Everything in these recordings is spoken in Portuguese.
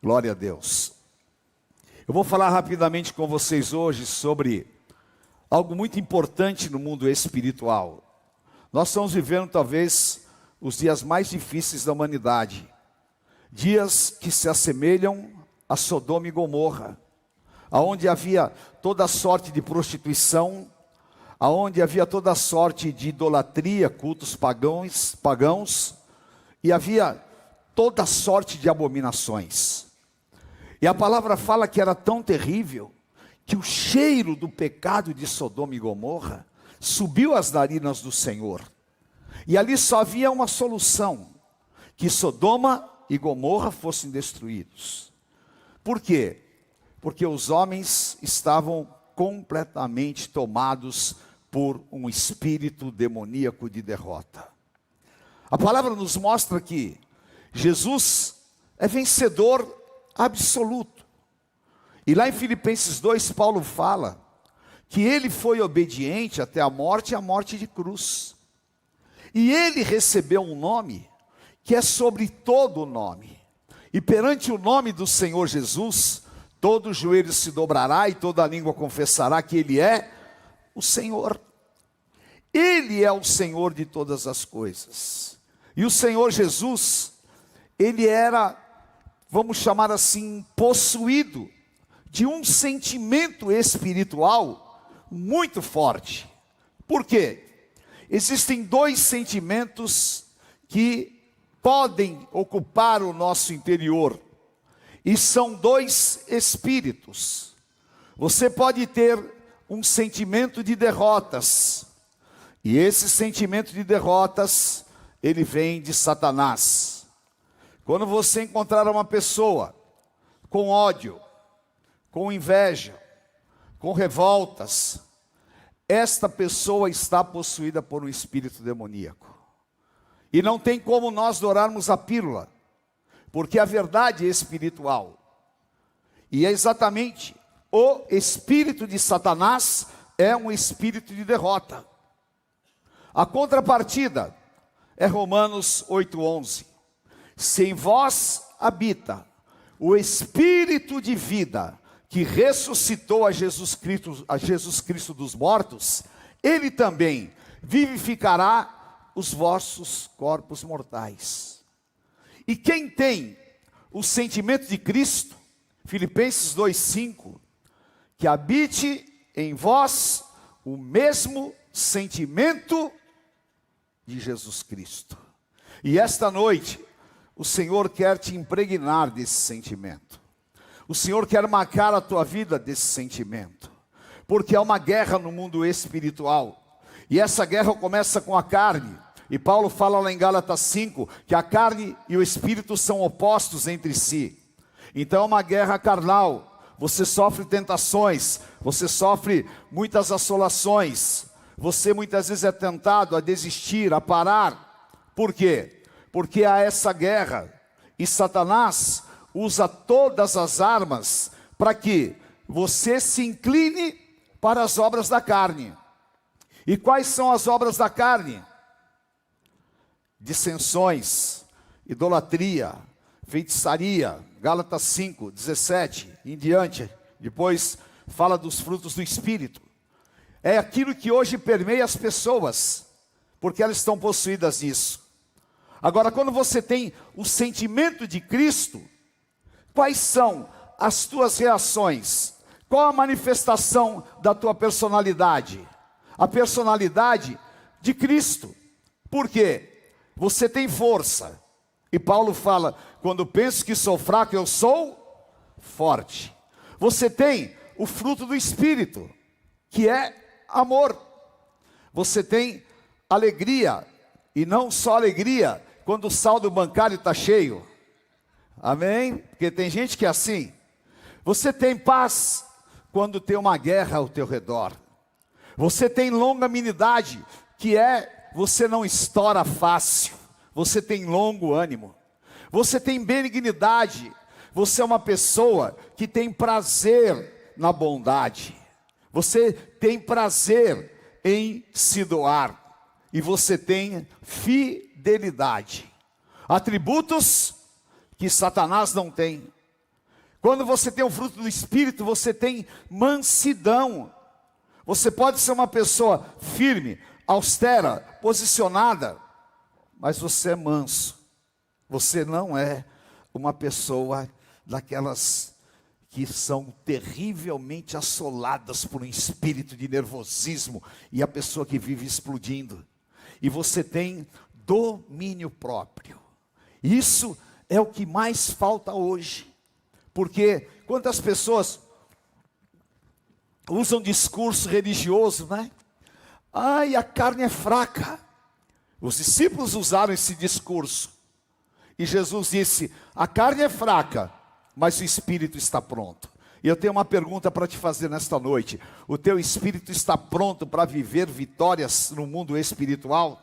Glória a Deus. Eu vou falar rapidamente com vocês hoje sobre algo muito importante no mundo espiritual. Nós estamos vivendo talvez os dias mais difíceis da humanidade. Dias que se assemelham a Sodoma e Gomorra, aonde havia toda sorte de prostituição, aonde havia toda sorte de idolatria, cultos pagãos, e havia toda sorte de abominações. E a palavra fala que era tão terrível, que o cheiro do pecado de Sodoma e Gomorra subiu às narinas do Senhor. E ali só havia uma solução, que Sodoma e Gomorra fossem destruídos. Por quê? Porque os homens estavam completamente tomados por um espírito demoníaco de derrota. A palavra nos mostra que Jesus é vencedor absoluto. E lá em Filipenses 2, Paulo fala que ele foi obediente até a morte e a morte de cruz. E ele recebeu um nome que é sobre todo o nome. E perante o nome do Senhor Jesus, todo joelho se dobrará e toda língua confessará que ele é o Senhor. Ele é o Senhor de todas as coisas. E o Senhor Jesus, ele era, vamos chamar assim, possuído de um sentimento espiritual muito forte. Por quê? Existem dois sentimentos que podem ocupar o nosso interior, e são dois espíritos. Você pode ter um sentimento de derrotas, e esse sentimento de derrotas, ele vem de Satanás. Quando você encontrar uma pessoa com ódio, com inveja, com revoltas, esta pessoa está possuída por um espírito demoníaco. E não tem como nós dourarmos a pílula, porque a verdade é espiritual. E é exatamente o espírito de Satanás é um espírito de derrota. A contrapartida é Romanos 8:11. Se em vós habita o Espírito de vida, que ressuscitou a Jesus Cristo dos mortos, ele também vivificará os vossos corpos mortais. E quem tem o sentimento de Cristo, Filipenses 2:5, que habite em vós o mesmo sentimento de Jesus Cristo. E esta noite, o Senhor quer te impregnar desse sentimento. O Senhor quer marcar a tua vida desse sentimento. Porque há uma guerra no mundo espiritual. E essa guerra começa com a carne. E Paulo fala lá em Gálatas 5, que a carne e o espírito são opostos entre si. Então é uma guerra carnal. Você sofre tentações, você sofre muitas assolações. Você muitas vezes é tentado a desistir, a parar. Por quê? Porque há essa guerra. E Satanás usa todas as armas para que você se incline para as obras da carne. E quais são as obras da carne? Dissensões, idolatria, feitiçaria, Gálatas 5:17 em diante. Depois fala dos frutos do Espírito. É aquilo que hoje permeia as pessoas, porque elas estão possuídas disso. Agora, quando você tem o sentimento de Cristo, quais são as tuas reações? Qual a manifestação da tua personalidade? A personalidade de Cristo. Por quê? Você tem força. E Paulo fala, quando penso que sou fraco, eu sou forte. Você tem o fruto do Espírito, que é amor. Você tem alegria, e não só alegria, quando o saldo bancário está cheio. Amém? Porque tem gente que é assim. Você tem paz quando tem uma guerra ao teu redor. Você tem longanimidade, que é você não estoura fácil. Você tem longo ânimo. Você tem benignidade. Você é uma pessoa que tem prazer na bondade. Você tem prazer em se doar. E você tem fidelidade. Atributos que Satanás não tem. Quando você tem o fruto do Espírito, você tem mansidão. Você pode ser uma pessoa firme, austera, posicionada, mas você é manso. Você não é uma pessoa daquelas que são terrivelmente assoladas por um espírito de nervosismo e a pessoa que vive explodindo. E você tem domínio próprio. Isso é o que mais falta hoje. Porque quantas pessoas usam discurso religioso, né? Ai, a carne é fraca. Os discípulos usaram esse discurso. E Jesus disse, a carne é fraca, mas o espírito está pronto. E eu tenho uma pergunta para te fazer nesta noite. O teu espírito está pronto para viver vitórias no mundo espiritual?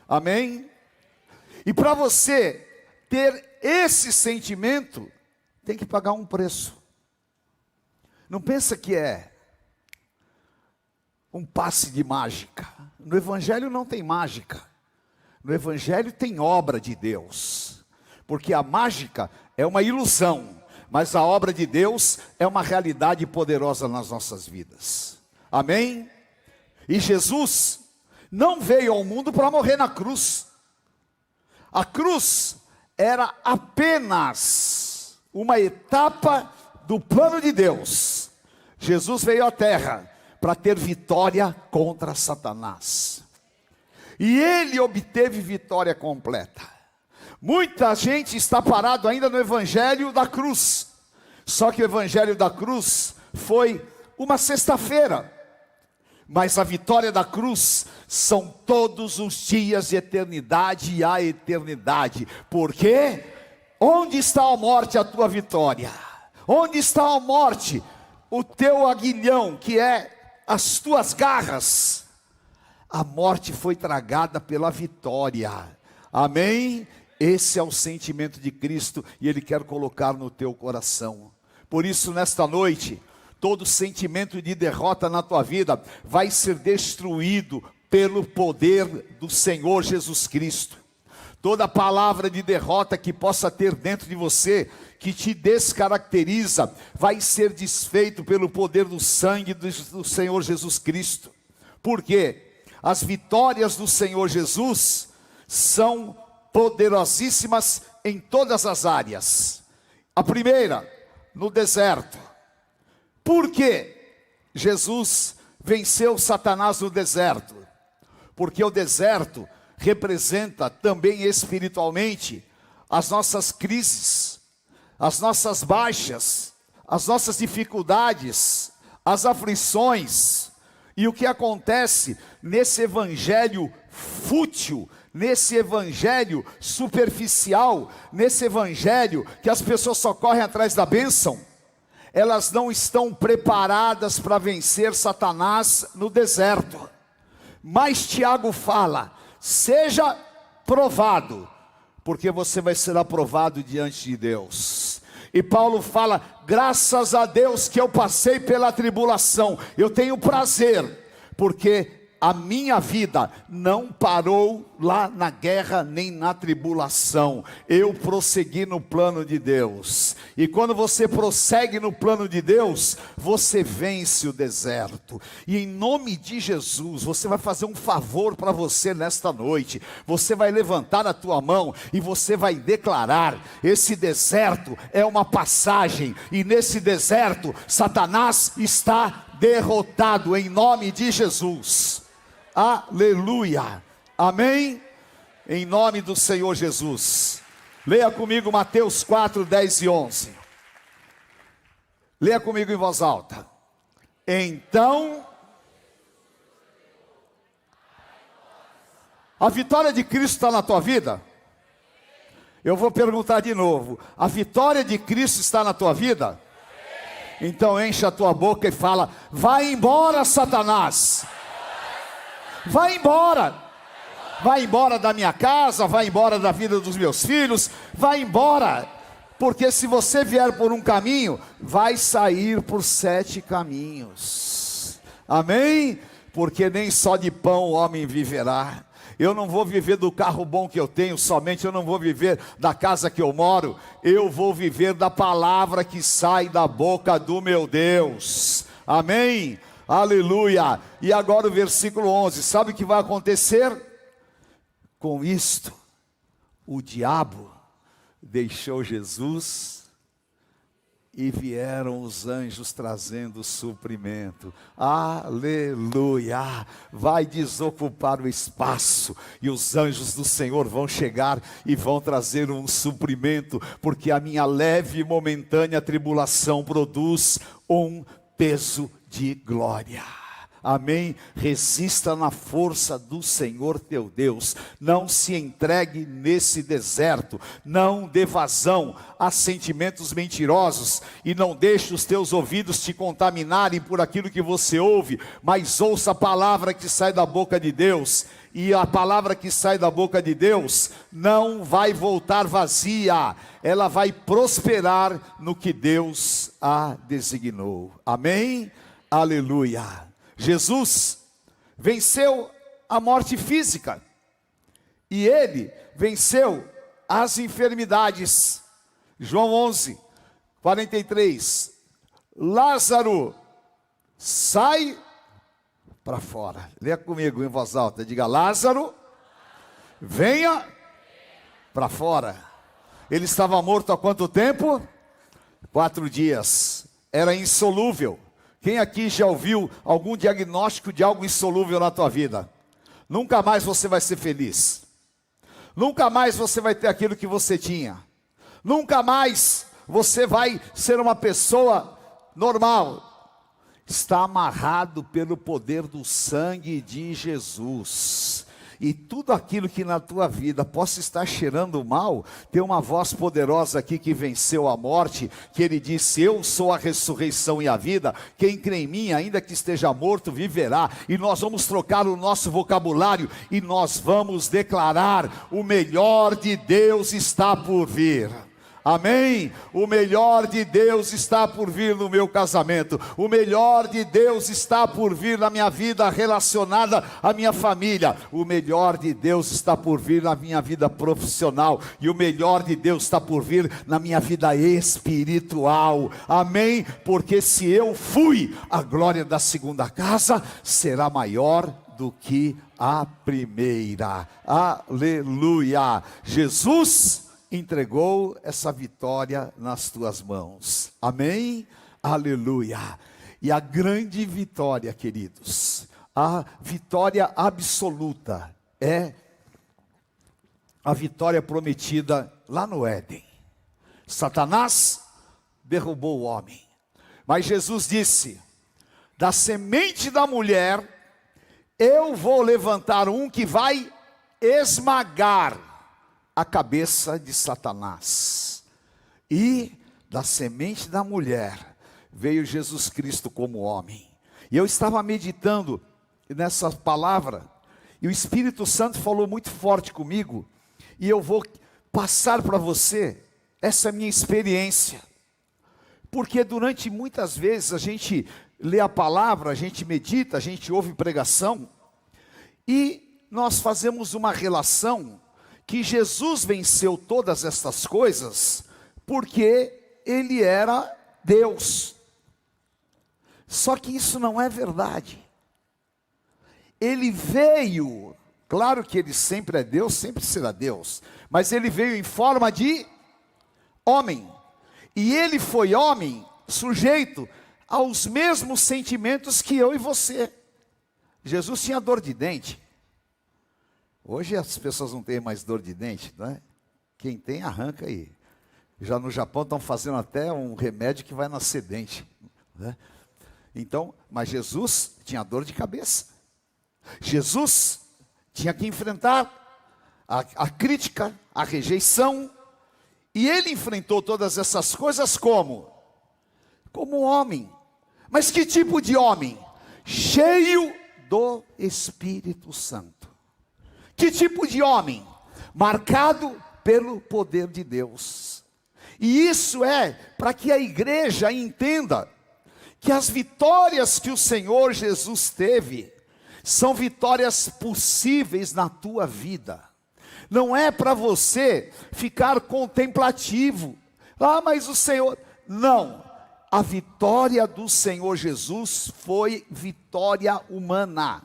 Amém? E para você ter esse sentimento, tem que pagar um preço. Não pensa que é um passe de mágica. No Evangelho não tem mágica. No Evangelho tem obra de Deus. Porque a mágica é uma ilusão, mas a obra de Deus é uma realidade poderosa nas nossas vidas. Amém? E Jesus não veio ao mundo para morrer na cruz. A cruz era apenas uma etapa do plano de Deus. Jesus veio à terra para ter vitória contra Satanás. E ele obteve vitória completa. Muita gente está parado ainda no evangelho da cruz. Só que o evangelho da cruz foi uma sexta-feira. Mas a vitória da cruz são todos os dias de eternidade e a eternidade. Por quê? Onde está a morte, a tua vitória? Onde está a morte? O teu aguilhão, que é as tuas garras. A morte foi tragada pela vitória. Amém? Esse é o sentimento de Cristo e Ele quer colocar no teu coração. Por isso, nesta noite, todo sentimento de derrota na tua vida vai ser destruído pelo poder do Senhor Jesus Cristo. Toda palavra de derrota que possa ter dentro de você, que te descaracteriza, vai ser desfeito pelo poder do sangue do Senhor Jesus Cristo. Por quê? As vitórias do Senhor Jesus são poderosíssimas em todas as áreas. A primeira, no deserto. Por que Jesus venceu Satanás no deserto? Porque o deserto representa também espiritualmente as nossas crises, as nossas baixas, as nossas dificuldades, as aflições. E o que acontece nesse evangelho fútil, nesse evangelho superficial, nesse evangelho que as pessoas só correm atrás da bênção, elas não estão preparadas para vencer Satanás no deserto. Mas Tiago fala, seja provado, porque você vai ser aprovado diante de Deus. E Paulo fala, graças a Deus que eu passei pela tribulação, eu tenho prazer, porque a minha vida não parou lá na guerra nem na tribulação. Eu prossegui no plano de Deus. E quando você prossegue no plano de Deus, você vence o deserto. E em nome de Jesus, você vai fazer um favor para você nesta noite. Você vai levantar a tua mão e você vai declarar: esse deserto é uma passagem. E nesse deserto, Satanás está derrotado em nome de Jesus. Aleluia, amém? Em nome do Senhor Jesus. Leia comigo Mateus 4, 10 e 11. Leia comigo em voz alta. Então, a vitória de Cristo está na tua vida? Eu vou perguntar de novo. A vitória de Cristo está na tua vida? Então enche a tua boca e fala: vai embora, Satanás. Vai embora. Vai embora da minha casa, vai embora da vida dos meus filhos, vai embora. Porque se você vier por um caminho, vai sair por 7 caminhos. Amém? Porque nem só de pão o homem viverá. Eu não vou viver do carro bom que eu tenho somente, eu não vou viver da casa que eu moro. Eu vou viver da palavra que sai da boca do meu Deus. Amém? Aleluia. E agora o versículo 11. Sabe o que vai acontecer? Com isto, o diabo deixou Jesus e vieram os anjos trazendo suprimento. Aleluia! Vai desocupar o espaço e os anjos do Senhor vão chegar e vão trazer um suprimento, porque a minha leve e momentânea tribulação produz um peso de glória. Amém? Resista na força do Senhor teu Deus. Não se entregue nesse deserto. Não dê vazão a sentimentos mentirosos. E não deixe os teus ouvidos te contaminarem por aquilo que você ouve. Mas ouça a palavra que sai da boca de Deus. E a palavra que sai da boca de Deus não vai voltar vazia. Ela vai prosperar no que Deus a designou. Amém? Aleluia. Jesus venceu a morte física e ele venceu as enfermidades. João 11, 43. Lázaro, sai para fora. Leia comigo em voz alta. Diga: Lázaro, venha para fora. Ele estava morto há quanto tempo? 4 dias. Era insolúvel. Quem aqui já ouviu algum diagnóstico de algo insolúvel na tua vida? Nunca mais você vai ser feliz. Nunca mais você vai ter aquilo que você tinha. Nunca mais você vai ser uma pessoa normal. Está amarrado pelo poder do sangue de Jesus. E tudo aquilo que na tua vida possa estar cheirando mal, tem uma voz poderosa aqui que venceu a morte, que ele disse: eu sou a ressurreição e a vida, quem crê em mim, ainda que esteja morto, viverá. E nós vamos trocar o nosso vocabulário, e nós vamos declarar: o melhor de Deus está por vir. Amém? O melhor de Deus está por vir no meu casamento. O melhor de Deus está por vir na minha vida relacionada à minha família. O melhor de Deus está por vir na minha vida profissional. E o melhor de Deus está por vir na minha vida espiritual. Amém? Porque se eu fui, a glória da segunda casa será maior do que a primeira. Aleluia! Jesus entregou essa vitória nas tuas mãos. Amém? Aleluia. E a grande vitória, queridos, a vitória absoluta é a vitória prometida lá no Éden. Satanás derrubou o homem, mas Jesus disse: da semente da mulher eu vou levantar um que vai esmagar a cabeça de Satanás. E da semente da mulher veio Jesus Cristo como homem. E eu estava meditando nessa palavra, e o Espírito Santo falou muito forte comigo, e eu vou passar para você essa minha experiência, porque durante muitas vezes a gente lê a palavra, a gente medita, a gente ouve pregação, e nós fazemos uma relação que Jesus venceu todas estas coisas, porque Ele era Deus. Só que isso não é verdade. Ele veio, claro que Ele sempre é Deus, sempre será Deus, mas Ele veio em forma de homem. E Ele foi homem, sujeito aos mesmos sentimentos que eu e você. Jesus tinha dor de dente. Hoje as pessoas não têm mais dor de dente, não é? Quem tem, arranca aí. Já no Japão estão fazendo até um remédio que vai nascer dente, né? Então, mas Jesus tinha dor de cabeça. Jesus tinha que enfrentar a crítica, a rejeição. E Ele enfrentou todas essas coisas como? Como homem. Mas que tipo de homem? Cheio do Espírito Santo. Que tipo de homem? Marcado pelo poder de Deus. E isso é para que a igreja entenda que as vitórias que o Senhor Jesus teve, São vitórias possíveis na tua vida. Não é para você ficar contemplativo. Ah, mas o Senhor... Não. A vitória do Senhor Jesus foi vitória humana.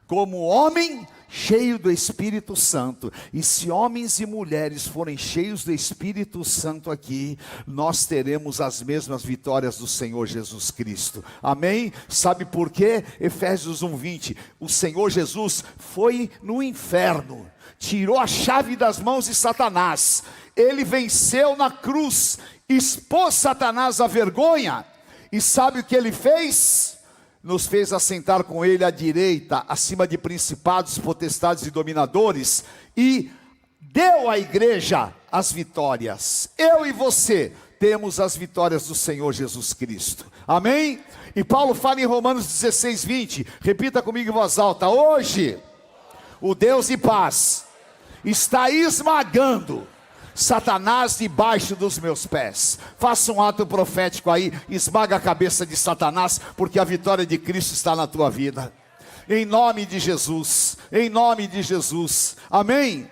Como homem cheio do Espírito Santo. E se homens e mulheres forem cheios do Espírito Santo aqui, nós teremos as mesmas vitórias do Senhor Jesus Cristo. Amém? Sabe por quê? Efésios 1:20. O Senhor Jesus foi no inferno, tirou a chave das mãos de Satanás. Ele venceu na cruz, expôs Satanás à vergonha. E sabe o que ele fez? Nos fez assentar com ele à direita, acima de principados, potestades e dominadores, e deu à igreja as vitórias. Eu e você temos as vitórias do Senhor Jesus Cristo. Amém? E Paulo fala em Romanos 16:20, repita comigo em voz alta: hoje, o Deus de paz está esmagando Satanás debaixo dos meus pés. Faça um ato profético aí, esmaga a cabeça de Satanás, porque a vitória de Cristo está na tua vida. Em nome de Jesus, em nome de Jesus. Amém?